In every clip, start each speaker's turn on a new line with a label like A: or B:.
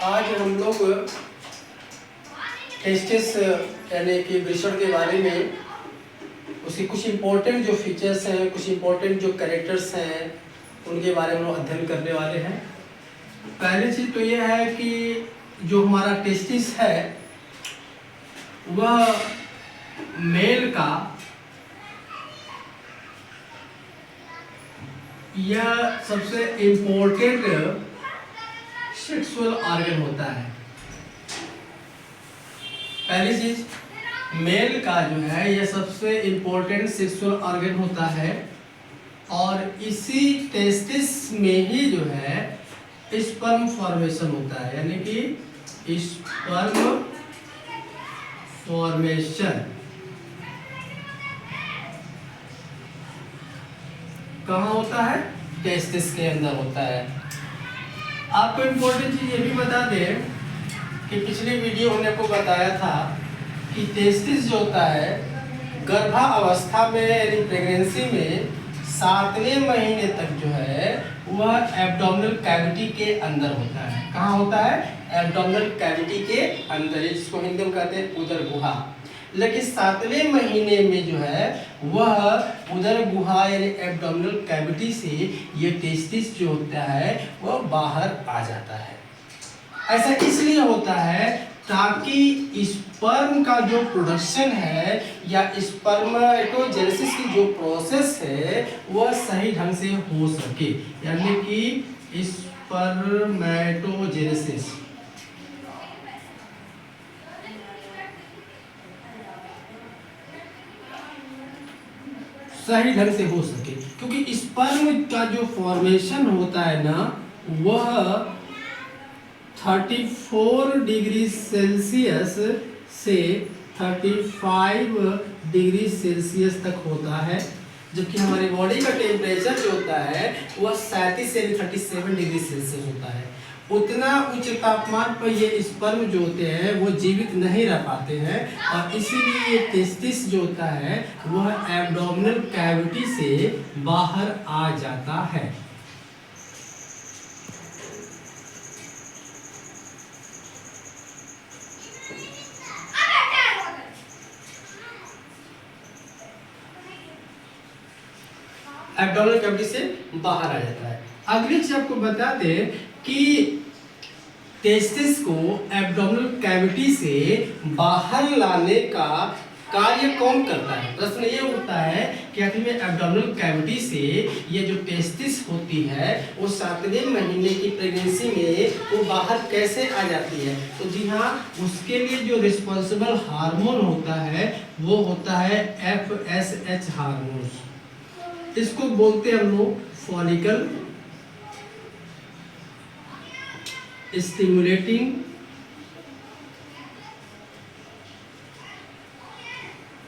A: आज हम लोग टेस्टिस यानी कि वृषण के बारे में उसके कुछ इम्पोर्टेंट जो फीचर्स हैं, कुछ इम्पोर्टेंट जो कैरेक्टर्स हैं, उनके बारे में हम अध्ययन करने वाले हैं। पहली चीज़ तो यह है कि जो हमारा टेस्टिस है वह मेल का यह सबसे इम्पोर्टेंट सेक्सुअल ऑर्गन होता है। पहली चीज, मेल का जो है यह सबसे इम्पोर्टेंट सेक्सुअल ऑर्गन होता है और इसी टेस्टिस में ही जो है स्पर्म फॉर्मेशन होता है, यानी कि स्पर्म फॉर्मेशन कहाँ होता है? टेस्टिस के अंदर होता है। आपको इम्पोर्टेंट चीज ये भी बता दें कि पिछली वीडियो हमने आपको बताया था कि टेस्टिस जो होता है गर्भावस्था में यानी प्रेगनेंसी में 7वें महीने तक जो है वह एब्डोमिनल कैविटी के अंदर होता है। कहाँ होता है? एब्डोमिनल कैविटी के अंदर, जिसको हिंदी में कहते हैं उदर गुहा। लेकिन 7वें महीने में जो है वह उदर गुहा यानी एब्डोमिनल कैविटी से ये टेस्टिस जो होता है वह बाहर आ जाता है। ऐसा इसलिए होता है ताकि स्पर्म का जो प्रोडक्शन है या स्पर्मेटोजेनेसिस की जो प्रोसेस है वह सही ढंग से हो सके, यानी कि स्पर्मेटोजेनेसिस सही ढंग से हो सके। क्योंकि स्पर्म का जो फॉर्मेशन होता है ना वह 34 डिग्री सेल्सियस से 35 डिग्री सेल्सियस तक होता है, जबकि हमारी बॉडी का टेम्परेचर जो होता है वह 37 से 37 डिग्री सेल्सियस होता है। उतना उच्च तापमान पर ये स्पर्म जो होते हैं वो जीवित नहीं रह पाते हैं और इसीलिए ये टेस्टिस जो होता है वह एब्डोमिनल कैविटी से बाहर आ जाता है। एब्डोमिनल कैविटी से बाहर आ जाता है। अगली चीज आपको बता दें कि टेस्टिस को एब्डोमिनल कैविटी से बाहर लाने का कार्य कौन करता है? प्रश्न ये उठता है कि आखिर में एब्डोमिनल कैविटी से ये जो टेस्टिस होती है वो 7वें महीने की प्रेगनेंसी में वो बाहर कैसे आ जाती है? तो जी हाँ, उसके लिए जो रिस्पॉन्सिबल हार्मोन होता है वो होता है FSH हार्मोन। इसको बोलते हैं हम लोग फॉलिकल स्टिमुलेटिंग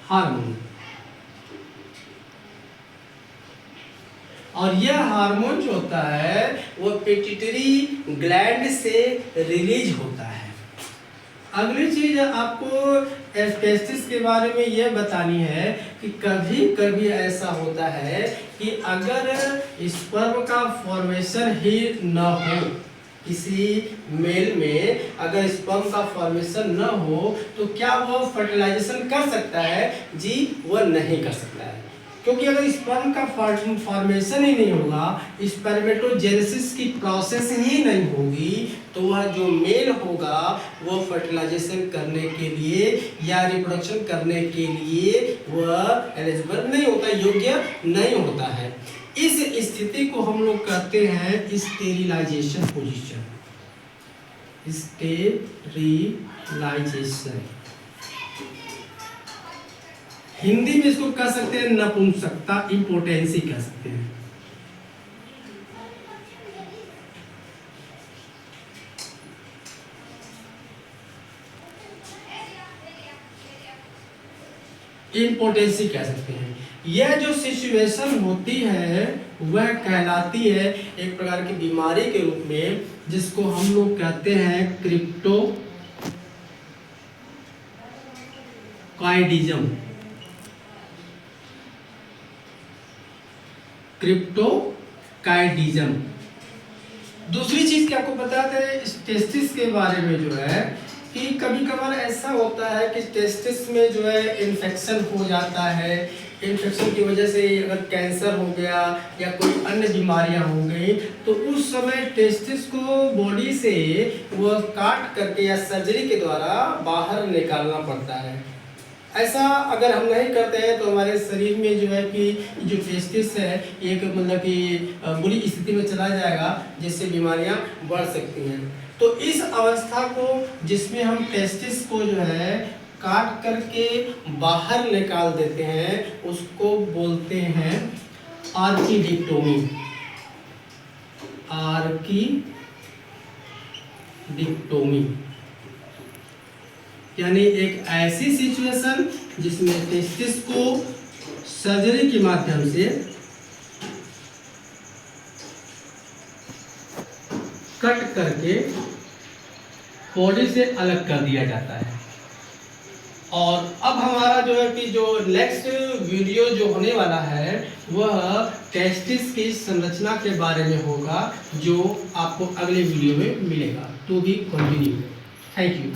A: हार्मोन। और यह हार्मोन जो होता है वो पिट्यूटरी ग्लैंड से रिलीज होता है। अगली चीज आपको टेस्टिस के बारे में यह बतानी है कि कभी कभी ऐसा होता है कि अगर स्पर्म का फॉर्मेशन ही न हो, किसी मेल में अगर स्पर्म का फॉर्मेशन न हो तो क्या वह फर्टिलाइजेशन कर सकता है? जी वह नहीं कर सकता है, क्योंकि अगर स्पर्म का फॉर्मेशन ही नहीं होगा, स्पर्मेटोजेनेसिस की प्रोसेस ही नहीं होगी, तो वह जो मेल होगा वो फर्टिलाइजेशन करने के लिए या रिप्रोडक्शन करने के लिए वह एलिजिबल नहीं होता, योग्य नहीं होता है। इस स्थिति को हम लोग कहते हैं स्टेरिलाइजेशन पोजीशन। स्टेरिलाइजेशन हिंदी में इसको कह सकते हैं नपुंसकता, इम्पोटेंसी कह सकते हैं। इम्पोटेंसी कह सकते हैं। यह जो सिचुएशन होती है वह कहलाती है एक प्रकार की बीमारी के रूप में, जिसको हम लोग कहते हैं क्रिप्टोकाइडिज्म। क्रिप्टोकाइडिज्म दूसरी चीज़ क्या आपको बताते हैं इस टेस्टिस के बारे में जो है कि कभी कभार ऐसा होता है कि टेस्टिस में जो है इन्फेक्शन हो जाता है। इन्फेक्शन की वजह से अगर कैंसर हो गया या कोई अन्य बीमारियां हो गई तो उस समय टेस्टिस को बॉडी से वो काट करके या सर्जरी के द्वारा बाहर निकालना पड़ता है। ऐसा अगर हम नहीं करते हैं तो हमारे शरीर में जो है कि जो टेस्टिस है एक मतलब कि बुरी स्थिति में चला जाएगा, जिससे बीमारियां बढ़ सकती हैं। तो इस अवस्था को जिसमें हम टेस्टिस को जो है काट करके बाहर निकाल देते हैं उसको बोलते हैं आर्कीडिक्टोमी। आर्कीडिक्टोमी यानी एक ऐसी सिचुएशन जिसमें टेस्टिस को सर्जरी के माध्यम से कट करके बॉडी से अलग कर दिया जाता है। और अब हमारा जो है कि जो नेक्स्ट वीडियो जो होने वाला है वह टेस्टिस की संरचना के बारे में होगा, जो आपको अगले वीडियो में मिलेगा। To be continue. Thank you.